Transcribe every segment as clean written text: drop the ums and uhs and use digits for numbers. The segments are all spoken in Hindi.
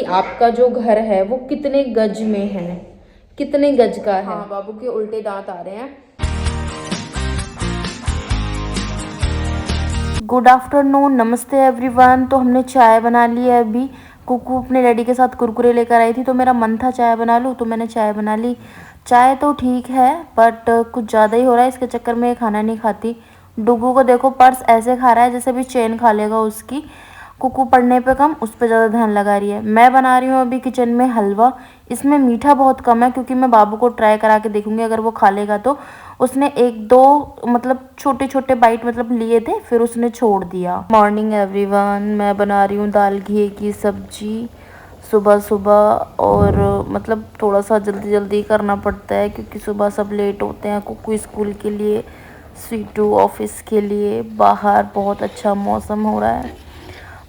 आपका जो घर है वो कितने गज में है, कितने गज का है। हाँ, बाबू के उल्टे दांत आ रहे हैं। गुड आफ्टरनून, नमस्ते एवरीवन। तो हमने चाय बना ली है अभी। कुकू अपने डैडी के साथ कुरकुरे लेकर आई थी तो मेरा मन था चाय बना लूँ, तो मैंने चाय बना ली। चाय तो ठीक है बट कुछ ज़्यादा ही हो रहा है, इसके चक्कर में ये खाना नहीं खाती। डुगू को देखो, पर्स ऐसे खा रहा है जैसे भी चेन खा लेगा उसकी। कुकू पढ़ने पे कम, उस पर ज़्यादा ध्यान लगा रही है। मैं बना रही हूँ अभी किचन में हलवा। इसमें मीठा बहुत कम है क्योंकि मैं बाबू को ट्राई करा के देखूंगी, अगर वो खा लेगा तो। उसने एक दो मतलब छोटे छोटे बाइट मतलब लिए थे, फिर उसने छोड़ दिया। मॉर्निंग एवरीवन, मैं बना रही हूँ दाल घी की सब्जी सुबह सुबह। और मतलब थोड़ा सा जल्दी जल्दी करना पड़ता है क्योंकि सुबह सब लेट होते हैं। कुकू स्कूल के लिए, स्वीटू ऑफिस के लिए। बाहर बहुत अच्छा मौसम हो रहा है,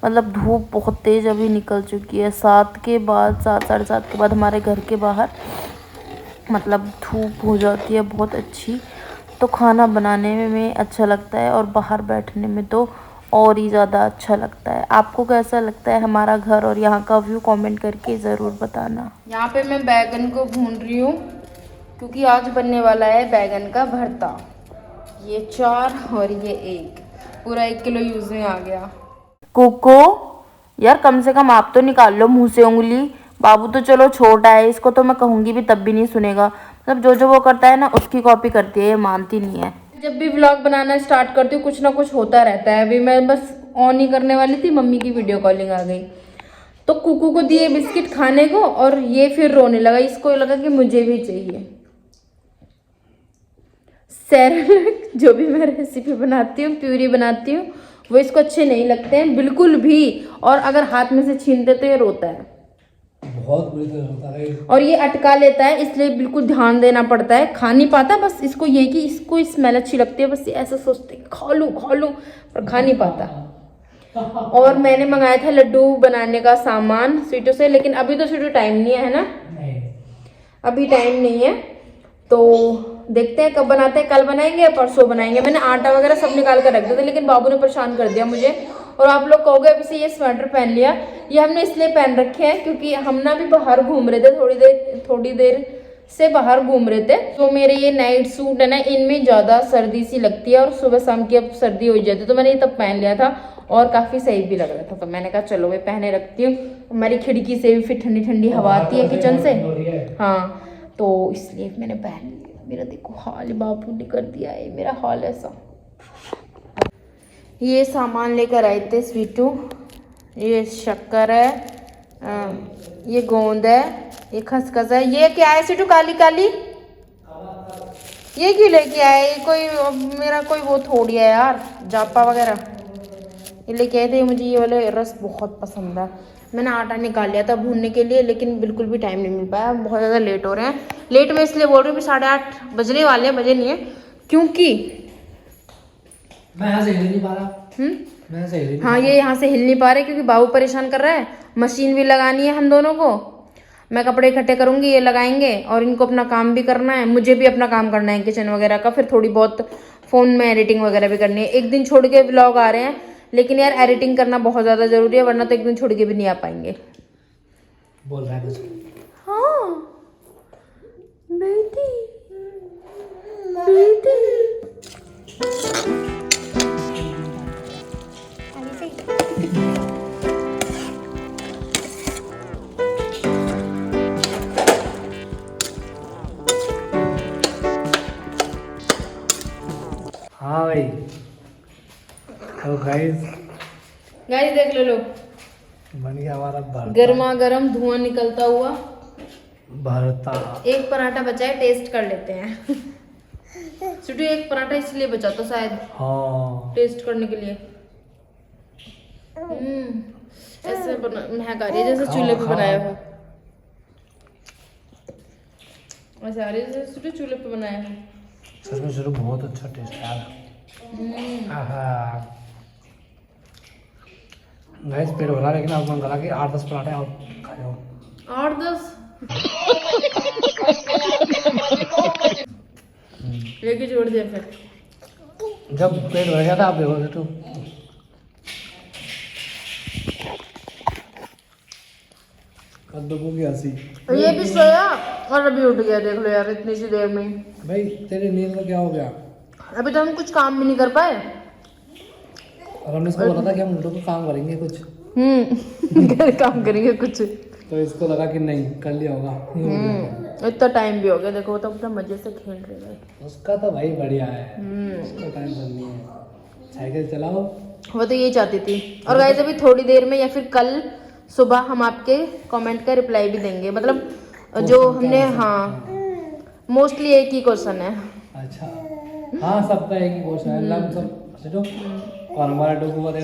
मतलब धूप बहुत तेज़ अभी निकल चुकी है। 7 के बाद, 7 साढ़े 7 के बाद हमारे घर के बाहर मतलब धूप हो जाती है बहुत अच्छी। तो खाना बनाने में अच्छा लगता है और बाहर बैठने में तो और ही ज़्यादा अच्छा लगता है। आपको कैसा लगता है हमारा घर और यहाँ का व्यू, कमेंट करके ज़रूर बताना। यहाँ पे मैं बैगन को भून रही हूँ क्योंकि आज बनने वाला है बैगन का भरता। ये 4 और ये 1, पूरा 1 किलो यूज़ में आ गया। कोको यार, कम से कम आप तो निकाल लो मुंह से उंगली। बाबू तो चलो छोटा है, इसको तो मैं कहूँगी भी तब भी नहीं सुनेगा। मतलब जो जो वो करता है ना उसकी कॉपी करती है, ये मानती नहीं है। जब भी व्लॉग बनाना स्टार्ट करती हूँ कुछ ना कुछ होता रहता है। अभी मैं बस ऑन ही करने वाली थी, मम्मी की वीडियो कॉलिंग आ गई। तो कुकू को दिए बिस्किट खाने को और ये फिर रोने लगा। इसको लगा कि मुझे भी चाहिए। सेरेलैक जो भी मैं रेसिपी बनाती हूँ, प्यूरी बनाती हूँ, वो इसको अच्छे नहीं लगते हैं बिल्कुल भी। और अगर हाथ में से छीन दे तो ये रोता है, बहुत बुरी तरह रोता है। और ये अटका लेता है, इसलिए बिल्कुल ध्यान देना पड़ता है। खा नहीं पाता, बस इसको ये कि इसको स्मेल अच्छी लगती है, बस ये ऐसा सोचते खा लूँ पर खा नहीं पाता। और मैंने मंगाया था लड्डू बनाने का सामान स्वीटू से, लेकिन अभी तो स्वीटू टाइम नहीं है ना, अभी टाइम नहीं है। तो देखते हैं कब बनाते हैं, कल बनाएंगे या परसों बनाएंगे। मैंने आटा वगैरह सब निकाल कर रख दिया था, लेकिन बाबू ने परेशान कर दिया मुझे। और आप लोग कहोगे अभी से ये स्वेटर पहन लिया, ये हमने इसलिए पहन रखे हैं क्योंकि हम ना भी बाहर घूम रहे थे, थोड़ी देर से बाहर घूम रहे थे। तो मेरे ये नाइट सूट है ना, इनमें ज़्यादा सर्दी सी लगती है और सुबह शाम की अब सर्दी हो जाती है, तो मैंने ये तब पहन लिया था और काफ़ी सही भी लग रहा था। तो मैंने कहा चलो वे पहने रखती हूँ। हमारी खिड़की से भी फिर ठंडी ठंडी हवा आती है किचन से। हाँ, तो इसलिए मैंने पहन लिया। मेरा देखो हाल बाबू ने कर दिया है, मेरा हाल ऐसा। ये सामान लेकर आए थे स्वीटू। ये शक्कर है, ये गोंद है, ये खसखस है। ये क्या है स्वीटू, काली काली ये क्यों लेके आए? कोई मेरा कोई वो थोड़ी है यार, जापा वगैरह ये लेके आए थे। मुझे ये वाले रस बहुत पसंद है। मैंने आटा निकाल लिया था भूनने के लिए, लेकिन बिल्कुल भी टाइम नहीं मिल पाया, बहुत ज़्यादा लेट हो रहे हैं। लेट में इसलिए बोल रही हूँ, 8:30 बजने वाले हैं, बजे नहीं है क्योंकि मैं यहाँ से हिल नहीं पा रहा। हाँ, ये यहाँ से हिल नहीं पा रहे क्योंकि बाबू परेशान कर रहा है। मशीन भी लगानी है हम दोनों को। मैं कपड़े इकट्ठे करूँगी, ये लगाएंगे और इनको अपना काम भी करना है, मुझे भी अपना काम करना है किचन वगैरह का। फिर थोड़ी बहुत फ़ोन में एडिटिंग वगैरह भी करनी है। एक दिन छोड़ के व्लॉग आ रहे हैं, लेकिन यार एडिटिंग करना बहुत ज़्यादा ज़रूरी है, वरना तो एक दिन छोड़ के भी नहीं आ पाएंगे। बोल रहा है कुछ? हाँ बेटी, बेटी हाँ भाई। तो गाइस देख लो बन गया हमारा भरता। गर्मा गर्म धुआं निकलता हुआ भरता। एक पराठा बचा है, टेस्ट कर लेते हैं। छोटू एक पराठा इसलिए बचा तो शायद, हाँ, टेस्ट करने के लिए। ऐसे महक आ रही है जैसे चूल्हे पे बनाया हो। ऐसे आ रही है जैसे छोटू चूल्हे पे बनाया हो। सच में शुरू बहुत अच्छा टेस्ट है यार। गाइस पेट भरा, लेकिन अब मन करा कि 8-10 पराठे और खाओ। 8-10 लेके छोड़ दिया फिर। जब पेट भर गया था, आप देखोगे तो और डुगू की हंसी। ये भी सोया और अभी उठ गया, देख लो यार इतनी सी देर में। भाई तेरी नींद में क्या हो गया? अभी तो हम कुछ काम भी नहीं कर पाए। और हमने इसको बोला था कि हम उल्टो को काम करेंगे कुछ, घर काम करेंगे कुछ, तो इसको लगा कि नहीं कर लिया होगा। इतना टाइम भी हो गया, देखो तो अपना मजे से खेल रहे हैं। उसका तो भाई बढ़िया है, उसको टेंशन नहीं है, साइकिल चलाओ। वो तो यही चाहती थी। और गाइस अभी थोड़ी देर में या फिर कल सुबह हम आपके कमेंट का रिप्लाई भी देंगे, मतलब जो हमने, हाँ मोस्टली एक ही क्वेश्चन है। अच्छा हाँ, सबका एक ही क्वेश्चन है, हम सब चलो। और हमारा डुगू वाले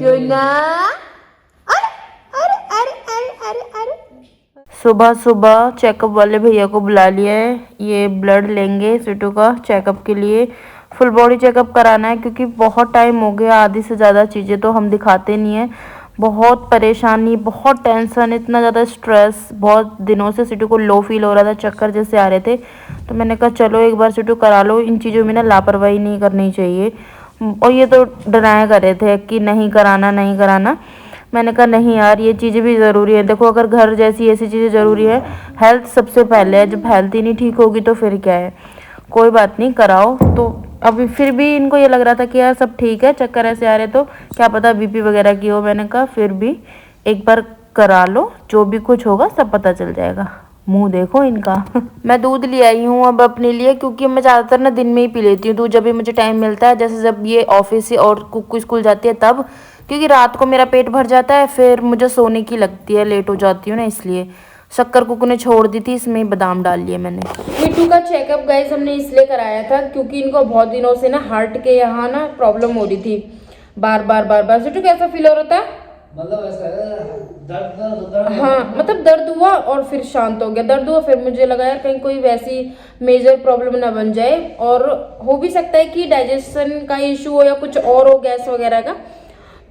सुबह सुबह चेकअप वाले भैया को बुला लिया है, ये ब्लड लेंगे सिटू का चेकअप के लिए। फुल बॉडी चेकअप कराना है क्योंकि बहुत टाइम हो गया, आधी से ज़्यादा चीज़ें तो हम दिखाते नहीं हैं। बहुत परेशानी, बहुत टेंशन, इतना ज़्यादा स्ट्रेस, बहुत दिनों से सिटू को लो फील हो रहा था, चक्कर जैसे आ रहे थे। तो मैंने कहा चलो एक बार सिटू करा लो, इन चीज़ों में ना लापरवाही नहीं करनी चाहिए। और ये तो डराया कर रहे थे कि नहीं कराना नहीं कराना। मैंने कहा नहीं यार, ये चीज़ें भी ज़रूरी है। देखो अगर घर जैसी ऐसी चीज़ें ज़रूरी है, हेल्थ सबसे पहले है। जब हेल्थ ही नहीं ठीक होगी तो फिर क्या है। कोई बात नहीं, कराओ। तो अभी फिर भी इनको ये लग रहा था कि यार सब ठीक है, चक्कर ऐसे आ रहे तो क्या पता बीपी वगैरह की हो। मैंने कहा फिर भी एक बार करा लो, जो भी कुछ होगा सब पता चल जाएगा। मुंह देखो इनका। मैं दूध ले आई हूँ अब अपने लिए, क्योंकि मैं ज़्यादातर ना दिन में ही पी लेती हूँ दूध, जब भी मुझे टाइम मिलता है। जैसे जब ये ऑफिस से और कुकू स्कूल जाती है तब, क्योंकि रात को मेरा पेट भर जाता है, फिर मुझे सोने की लगती है, लेट हो जाती हूँ ना, इसलिए। शक्कर कुकू ने छोड़ दी थी, इसमें बादाम डाल लिए मैंने। मिट्टू का चेकअप गाइस हमने इसलिए कराया था क्योंकि इनको बहुत दिनों से ना हार्ट के यहाँ ना प्रॉब्लम हो रही थी, बार बार। सिटू कैसा फील हो रहा था? मतलब ऐसा है, दर्द हाँ मतलब दर्द हुआ और फिर शांत हो गया, दर्द हुआ फिर मुझे लगा यार कहीं कोई वैसी मेजर प्रॉब्लम ना बन जाए, और हो भी सकता है कि डाइजेशन का इशू हो या कुछ और हो, गैस वगैरह का।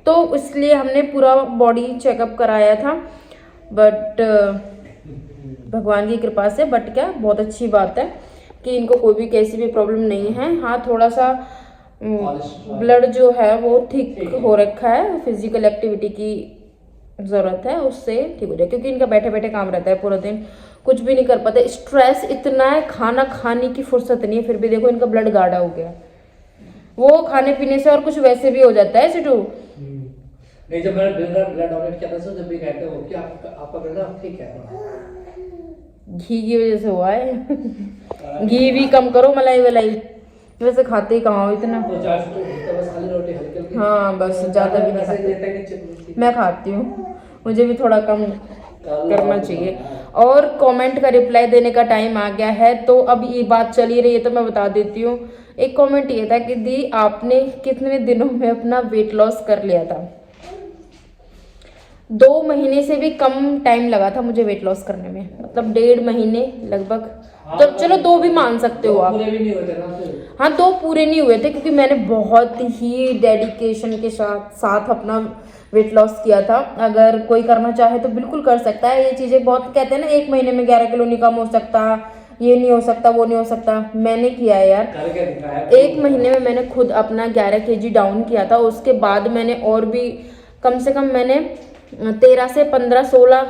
तो इसलिए हमने पूरा बॉडी चेकअप कराया था। बट भगवान की कृपा से, बट क्या बहुत अच्छी बात है कि इनको कोई भी कैसी भी प्रॉब्लम नहीं है। हाँ थोड़ा सा ब्लड जो है वो ठीक हो रखा है, फिजिकल एक्टिविटी की ज़रूरत है, उससे ठीक हो जाए। क्योंकि इनका बैठे बैठे काम रहता है पूरा दिन, कुछ भी नहीं कर पाते, स्ट्रेस इतना है, खाना खाने की फुर्सत नहीं है। फिर भी देखो इनका ब्लड गाढ़ा हो गया, वो खाने पीने से और कुछ वैसे भी हो जाता है सिटू। नहीं, जब मैंने ब्लड डोनेट किया था तो जब भी कहते हो कि आपका ब्लड ठीक है, घी की वजह से हुआ है। घी भी कम करो, मलाई वलाई वैसे खाते ही कहाँ हो इतना। तो बस खाली रोटी हल्की। हाँ बस ज़्यादा भी नहीं खाती, मैं खाती हूँ, मुझे भी थोड़ा कम करना चाहिए। और कमेंट का रिप्लाई देने का टाइम आ गया है, तो अब ये बात चली रही है तो मैं बता देती हूँ। एक कमेंट ये था कि दी आपने कितने दिनों में अपना वेट लॉस कर लिया था? 2 महीने से भी कम टाइम लगा था मुझे वेट लॉस करने में, मतलब 1.5 महीने लगभग। तो चलो 2 भी मान सकते हो आप। पूरे भी नहीं हुए थे ना? हाँ 2 पूरे नहीं हुए थे, क्योंकि मैंने बहुत ही डेडिकेशन के साथ अपना वेट लॉस किया था। अगर कोई करना चाहे तो बिल्कुल कर सकता है। ये चीज़ें बहुत कहते हैं ना 1 महीने में 11 किलो नहीं कम हो सकता, ये नहीं हो सकता, वो नहीं हो सकता। मैंने किया है यार, 1 महीने में मैंने खुद अपना 11 kg डाउन किया था। उसके बाद मैंने और भी कम से कम मैंने 13 से 15, 16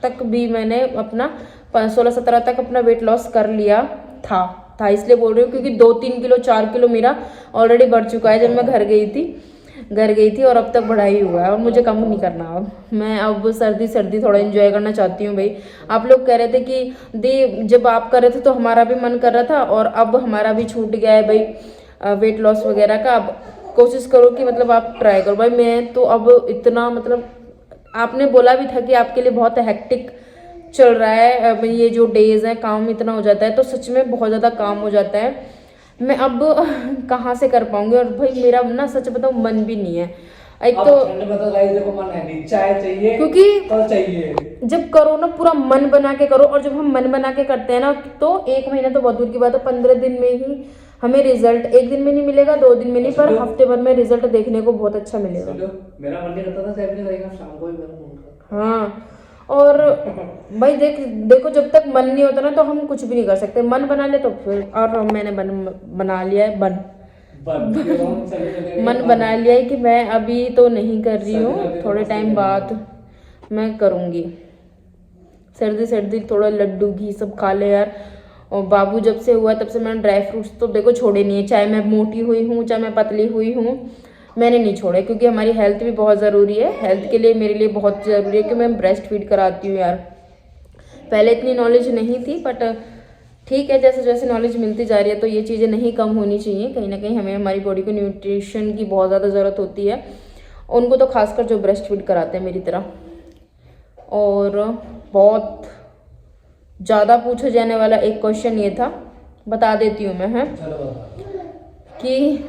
तक भी मैंने अपना 16-17 तक अपना वेट लॉस कर लिया था। इसलिए बोल रही हूँ क्योंकि 2-3 किलो 4 किलो मेरा ऑलरेडी बढ़ चुका है जब मैं घर गई थी और अब तक बढ़ा ही हुआ है, और मुझे कम नहीं करना। अब मैं अब सर्दी थोड़ा एंजॉय करना चाहती हूँ भाई। आप लोग कह रहे थे कि दी जब आप कर रहे थे तो हमारा भी मन कर रहा था, और अब हमारा भी छूट गया है भाई वेट लॉस वगैरह का। अब कोशिश करो कि मतलब आप ट्राई करो भाई। मैं तो अब इतना, मतलब आपने बोला भी था कि आपके लिए बहुत हेक्टिक चल रहा है ये जो डेज है, काम इतना हो जाता है, तो सच में बहुत ज़्यादा काम हो जाता है। मैं अब कहाँ से कर पाऊंगी, और भाई मेरा ना सच बताऊँ मन भी नहीं है। एक तो देखो मन है नहीं, चाय चाहिए क्योंकि तो चाहिए। जब करो ना पूरा मन बना के करो, और जब हम मन बना के करते हैं ना तो 1 महीना तो बहुत दूर की बात है, 15 दिन में ही हमें रिजल्ट, 1 दिन में नहीं मिलेगा, 2 दिन में नहीं, पर हफ्ते भर में रिजल्ट देखने को बहुत अच्छा मिलेगा। मेरा मन नहीं करता था शाम को ही करूं। हाँ और भाई देखो जब तक मन नहीं होता ना तो हम कुछ भी नहीं कर सकते। मन बना ले तो फिर, और मैंने बना लिया है मन बना लिया है कि मैं अभी तो नहीं कर रही हूँ, थोड़े टाइम बाद मैं करूँगी। सर्दी सर्दी थोड़ा लड्डू घी सब खा ले यार। और बाबू जब से हुआ तब से मैंने ड्राई फ्रूट्स तो देखो छोड़े नहीं है, चाहे मैं मोटी हुई हूँ चाहे मैं पतली हुई हूँ, मैंने नहीं छोड़े, क्योंकि हमारी हेल्थ भी बहुत ज़रूरी है। हेल्थ के लिए मेरे लिए बहुत ज़रूरी है कि मैं ब्रेस्ट फीड कराती हूँ यार। पहले इतनी नॉलेज नहीं थी, बट ठीक है, जैसे जैसे नॉलेज मिलती जा रही है तो ये चीज़ें नहीं कम होनी चाहिए। कहीं ना कहीं हमें हमारी बॉडी को न्यूट्रिशन की बहुत ज़्यादा ज़रूरत होती है, उनको तो खासकर जो ब्रेस्ट फीड कराते हैं मेरी तरह। और बहुत ज़्यादा पूछा जाने वाला एक क्वेश्चन ये था, बता देती हूँ मैं, है कि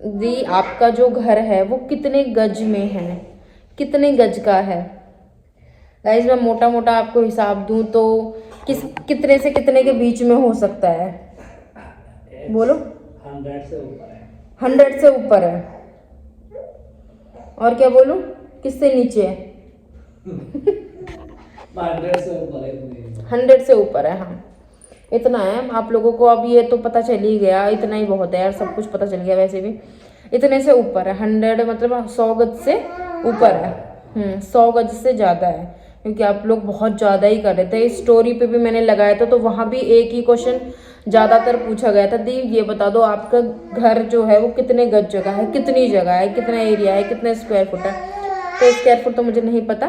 दी आपका जो घर है वो कितने गज में है, कितने गज का है। गाइस मैं मोटा मोटा आपको हिसाब दूं तो कितने से कितने के बीच में हो सकता है, बोलो। 100 से ऊपर है। 100 से ऊपर है। और क्या बोलूं, किससे नीचे है? 100 से ऊपर है। 100 से ऊपर है, हाँ इतना है। आप लोगों को अब ये तो पता चल ही गया, इतना ही बहुत है यार, सब कुछ पता चल गया। वैसे भी इतने से ऊपर है, 100 मतलब 100 गज से ऊपर है। 100 गज से ज़्यादा है, क्योंकि आप लोग बहुत ज़्यादा ही कर रहे थे। स्टोरी पे भी मैंने लगाया था तो वहाँ भी एक ही क्वेश्चन ज़्यादातर पूछा गया था, दी ये बता दो आपका घर जो है वो कितने गज जगह है, कितनी जगह है, कितना एरिया है, कितने स्क्वायर फुट है। तो स्क्वायर फुट तो मुझे नहीं पता,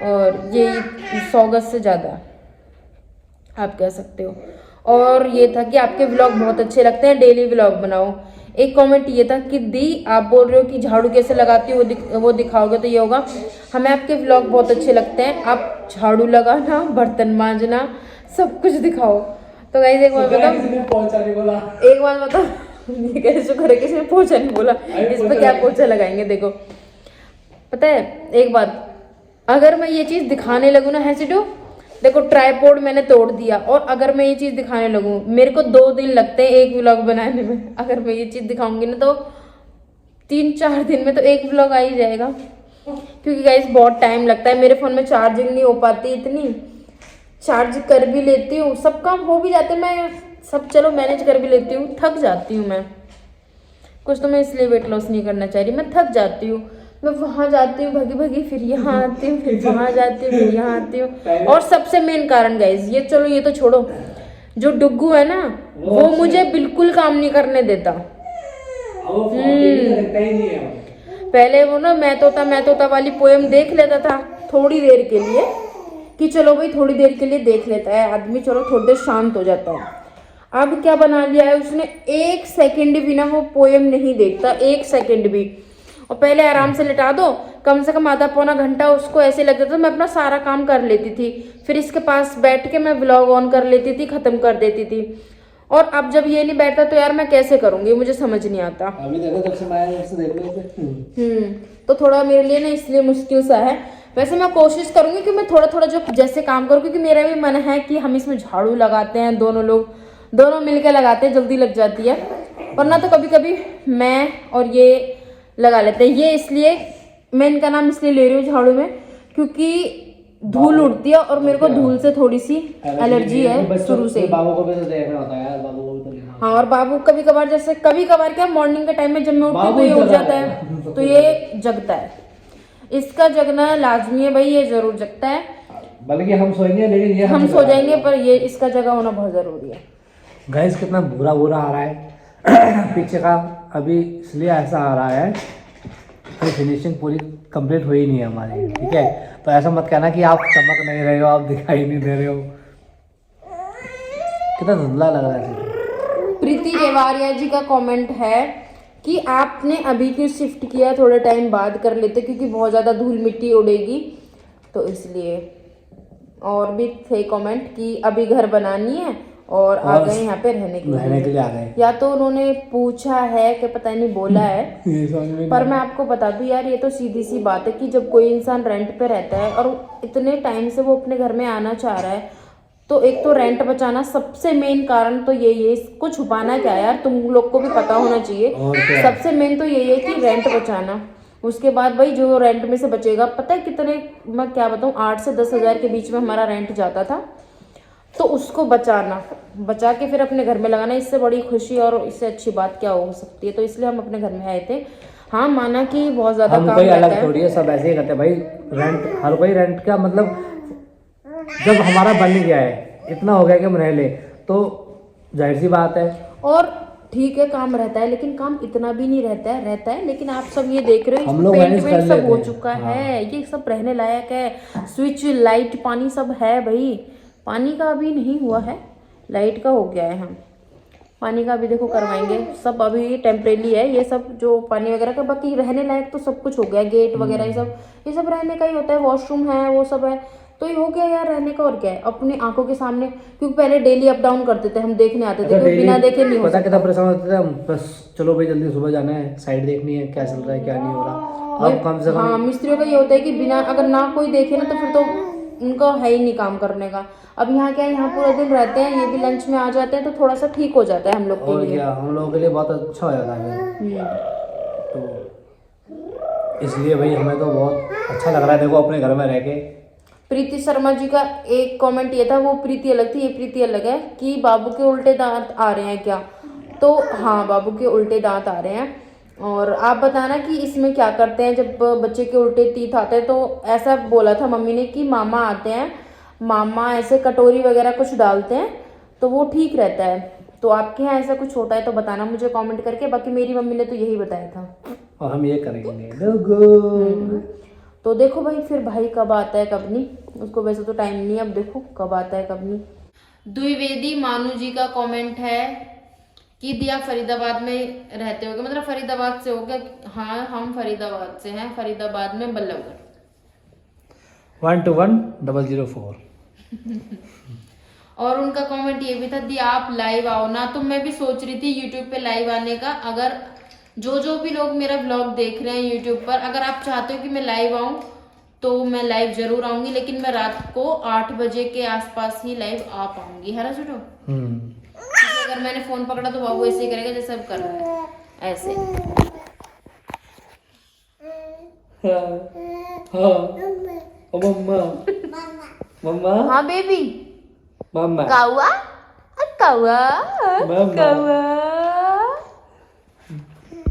और ये 100 गज से ज़्यादा आप कह सकते हो। और ये था कि आपके व्लॉग बहुत अच्छे लगते हैं, डेली व्लॉग बनाओ। एक कमेंट ये था कि दी आप बोल रहे हो कि झाड़ू कैसे लगाती हो वो दिखाओगे तो ये होगा, हमें आपके व्लॉग बहुत अच्छे लगते हैं, आप झाड़ू लगाना, बर्तन मांजना, सब कुछ दिखाओ। तो गाइस एक बार बताओ, एक बार बताओ ये कैसे शुक्र है किसी ने पोछा नहीं बोला, इस पर क्या पोछा लगाएंगे। देखो पता है एक बात, अगर मैं ये चीज़ दिखाने लगूँ ना हैसिडो, देखो ट्राइपॉड मैंने तोड़ दिया, और अगर मैं ये चीज़ दिखाने लगूँ, मेरे को 2 दिन लगते हैं एक व्लॉग बनाने में। अगर मैं ये चीज़ दिखाऊंगी ना तो 3-4 दिन में तो एक व्लॉग आ ही जाएगा, क्योंकि गाइस बहुत टाइम लगता है। मेरे फ़ोन में चार्जिंग नहीं हो पाती इतनी, चार्ज कर भी लेती हूँ, सब काम हो भी जाते, मैं सब चलो मैनेज कर भी लेती हूँ, थक जाती हूँ मैं। कुछ तो मैं इसलिए वेट लॉस नहीं करना चाह रही, मैं थक जाती हूँ। मैं वहाँ जाती हूँ भगी भगी, फिर यहाँ आती हूँ, फिर वहाँ जाती हूँ, फिर यहाँ आती हूँ। और सबसे मेन कारण गाइस, ये चलो ये तो छोड़ो, जो डुग्गू है ना वो मुझे बिल्कुल काम नहीं करने देता। पहले वो ना मैं तोता वाली पोएम देख लेता था थोड़ी देर के लिए, कि चलो भाई थोड़ी देर के लिए देख लेता है आदमी, चलो थोड़ी देर शांत हो जाता है। अब क्या बना लिया है उसने, 1 सेकंड भी ना वो पोएम नहीं देखता, 1 सेकंड भी। और पहले आराम से लिटा दो, कम से कम आधा पौना घंटा उसको ऐसे लग जाता था, मैं अपना सारा काम कर लेती थी, फिर इसके पास बैठ के मैं व्लॉग ऑन कर लेती थी, खत्म कर देती थी। और अब जब ये नहीं बैठता तो यार मैं कैसे करूंगी, मुझे समझ नहीं आता। अभी देखो जब से मैं से देख लो तो थोड़ा मेरे लिए ना इसलिए मुश्किल सा है। वैसे मैं कोशिश करूंगी कि मैं थोड़ा थोड़ा जो जैसे काम करूँ, क्योंकि मेरा भी मन है कि हम इसमें झाड़ू लगाते हैं, दोनों मिलकर लगाते हैं, जल्दी लग जाती है। वरना तो कभी कभी मैं और ये लगा लेते हैं। ये इसलिए मैं इनका नाम इसलिए ले रही हूँ झाड़ू में, क्योंकि धूल उड़ती है और मेरे को धूल से थोड़ी सी एलर्जी है शुरू से। बाबू को भी तो देखना होता है यार, बाबू को भी तो देखना। हाँ, और बाबू कभी कभार, जैसे कभी कभार क्या मॉर्निंग के टाइम में जब मैं उठती हूँ तो ये उठ जाता है, तो ये जगता है। इसका जगना लाजमी है भाई, ये जरूर जगता है। बल्कि हम सोएंगे लेकिन ये हम सो जाएंगे, पर ये इसका जगह होना बहुत जरूरी है। गैस कितना बुरा आ रहा है पीछे का, अभी इसलिए ऐसा आ रहा है कि फिनिशिंग पूरी कंप्लीट हुई नहीं है हमारी, ठीक है। तो ऐसा मत कहना कि आप चमक नहीं रहे हो, आप दिखाई नहीं दे रहे हो, कितना धुंधला लग रहा है। प्रीति रेवारिया जी का कमेंट है कि आपने अभी क्यों शिफ्ट किया, थोड़ा टाइम बाद कर लेते, क्योंकि बहुत ज़्यादा धूल मिट्टी उड़ेगी तो इसलिए। और भी थे कमेंट कि अभी घर बनानी है और आ गए यहाँ पे रहने के लिए आ गए, या तो उन्होंने पूछा है कि पता नहीं बोला है पर मैं आपको बता दूं यार, ये तो सीधी सी बात है कि जब कोई इंसान रेंट पे रहता है और इतने टाइम से वो अपने घर में आना चाह रहा है, तो एक तो रेंट बचाना सबसे मेन कारण तो यही है। इसको छुपाना क्या यार, तुम लोग को भी पता होना चाहिए। सबसे मेन तो यही है कि रेंट बचाना। उसके बाद भाई जो रेंट में से बचेगा, पता है कितने, मैं क्या बताऊँ, 8 से 10 हज़ार के बीच में हमारा रेंट जाता था, तो उसको बचा के फिर अपने घर में लगाना, इससे बड़ी खुशी और इससे अच्छी बात क्या हो सकती है। तो इसलिए हम अपने घर में आए थे। हाँ, माना कि बहुत ज्यादा काम कोई रहता अलग थोड़ी है, सब ऐसे ही करते हैं भाई। रेंट हर कोई रेंट का मतलब जब हमारा बन गया है, इतना हो गया कि हम रह ले, तो जाहिर सी बात है। और ठीक है काम रहता है, लेकिन काम इतना भी नहीं रहता है, लेकिन आप सब ये देख रहे हो हम लोग पेंट मैनेज कर वेंट सब लेते हो हैं। चुका हाँ। है, ये सब रहने लायक है। स्विच लाइट पानी सब है भाई, पानी का अभी नहीं हुआ है, लाइट का हो गया है। हम पानी का अभी देखो करवाएंगे सब, अभी टेम्परेरी है ये सब जो पानी वगैरह का, बाकी रहने लायक तो सब कुछ हो गया। गेट वगैरह ये सब रहने का ही होता है, वॉशरूम है वो सब है, तो ये हो गया यार रहने का। और क्या है, अपनी आंखों के सामने, क्योंकि पहले डेली अप डाउन करते थे हम, देखने आते थे, क्योंकि बिना देखे नहीं हो पता सकता। कितना परेशान होते थे हम, बस चलो भाई जल्दी सुबह जाना है, साइड देखनी है क्या चल रहा है क्या नहीं हो रहा। अब कम से हाँ कम मिस्त्रियों का ये होता है कि बिना अगर ना कोई देखे ना, तो फिर तो उनका है ही नहीं काम करने का। अब यहाँ क्या है, यहाँ पूरा दिन रहते हैं, ये भी लंच में आ जाते हैं, तो थोड़ा सा ठीक हो जाता है हम लोग के और लिए। क्या, हम लोगों के लिए बहुत अच्छा हो जाता है। तो इसलिए भाई हमें तो बहुत अच्छा लग रहा है देखो अपने घर में रह के। प्रीति शर्मा जी का एक कमेंट ये था, वो प्रीति अलग थी, ये प्रीति अलग है, कि बाबू के उल्टे दांत आ रहे हैं क्या? तो हाँ, बाबू के उल्टे दांत आ रहे हैं। और आप बताना कि इसमें क्या करते हैं जब बच्चे के उल्टे तीत आते हैं। तो ऐसा बोला था मम्मी ने कि मामा आते हैं, मामा ऐसे कटोरी वगैरह कुछ डालते हैं, तो वो ठीक रहता है। तो आपके यहाँ ऐसा कुछ होता है तो बताना मुझे कमेंट करके। बाकी मेरी मम्मी ने तो यही बताया था और हम ये करेंगे लोगो। तो देखो भाई, फिर भाई कब आता है कब नहीं, उसको वैसे तो टाइम नहीं, अब देखो कब आता है कब नहीं। द्विवेदी मानू जी का कमेंट है कि दिया फरीदाबाद में रहते होगे, मतलब फरीदाबाद से हो गया। हाँ हम फरीदाबाद से हैं, फरीदाबाद में बल्लभगढ़। 121-004। और उनका कमेंट ये भी था, दी आप लाइव आओ ना। तो मैं भी सोच रही थी यूट्यूब पे लाइव आने का। अगर जो भी लोग मेरा ब्लॉग देख रहे हैं यूट्यूब पर, अगर आप चाहते हो कि मैं लाइव आऊं तो मैं लाइव जरूर आऊंगी, लेकिन मैं रात को 8 बजे के आसपास ही लाइव आ पाऊंगी, है ना छोटो? क्योंकि अगर मैंने फोन पकड़ा तो बाबू ऐसे ही करेगा जैसे अब कर रहा है, ऐसे। मम्मा मम्मा हाँ बेबी, मम्मा कौआ कौआ कौआ।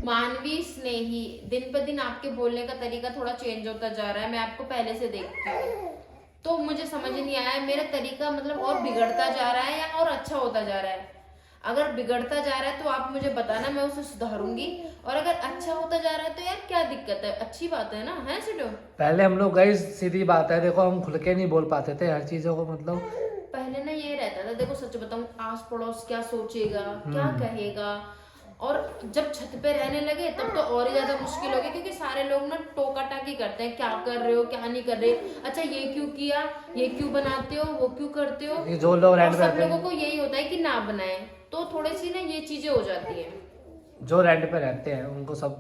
मानवी स्नेही, दिन ब दिन आपके बोलने का तरीका थोड़ा चेंज होता जा रहा है, मैं आपको पहले से देखती हूँ, तो मुझे समझ नहीं आया है मेरा तरीका मतलब और बिगड़ता जा रहा है या और अच्छा होता जा रहा है। अगर बिगड़ता जा रहा है तो आप मुझे बताना, मैं उसे सुधारूंगी। और अगर अच्छा होता जा रहा है तो यार क्या दिक्कत है, अच्छी बात है ना, है सिटो? पहले हम लोग गए, सीधी बात है देखो, हम खुल के नहीं बोल पाते थे हर चीजों को, मतलब पहले ना ये रहता था, देखो सच बताऊं, आस पड़ोस क्या सोचेगा, क्या कहेगा। और जब छत पे रहने लगे तब तो और ही ज्यादा मुश्किल हो गई, क्योंकि सारे लोग ना टोका टाकी करते हैं, क्या कर रहे हो क्या नहीं कर रहे, अच्छा ये क्यों किया, ये क्यों बनाते हो, वो क्यों करते हो। ये जो लोग रेंट और पे सब रहते लोगों हैं, को यही होता है कि ना बनाए, तो थोड़ी सी ना ये चीजें हो जाती है। जो रेंट पे रहते हैं उनको सब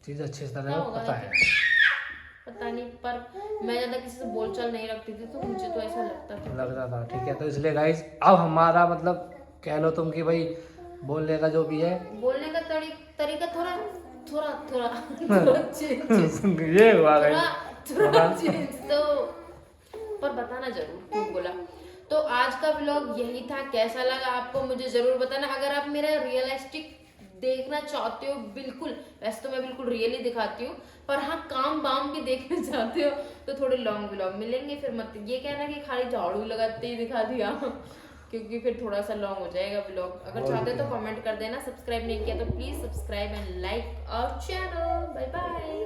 चीज अच्छी तरह क्या से होगा पता है। पता नहीं, पर मैं ज्यादा किसी से बोलचाल नहीं रखती थी, तो मुझे तो ऐसा लगता था। लग रहा था, ठीक है। तो इसलिए गाइस अब हमारा मतलब कह लो तुम कि भाई बोलने का जो भी है, बोलने का तरीका थोड़ा थोड़ा थोड़ा थोड़ा चेंज, ये हुआ थोड़ा गाइस। थोड़ा चेंज तो, पर बताना जरूर क्यों बोला। तो आज का व्लॉग यही था, कैसा लगा आपको मुझे जरूर बताना। अगर आप मेरा रियलिस्टिक देखना चाहते हो, बिल्कुल, वैसे तो मैं बिल्कुल रियली दिखाती हूँ, पर हाँ काम बाम भी देखना चाहते हो तो थोड़े लॉन्ग व्लॉग मिलेंगे। फिर मत ये कहना कि खाली झाड़ू लगाते ही दिखा दिया क्योंकि फिर थोड़ा सा लॉन्ग हो जाएगा व्लॉग। अगर चाहते हो तो कमेंट कर देना, सब्सक्राइब नहीं किया तो please subscribe and like our channel. Bye bye.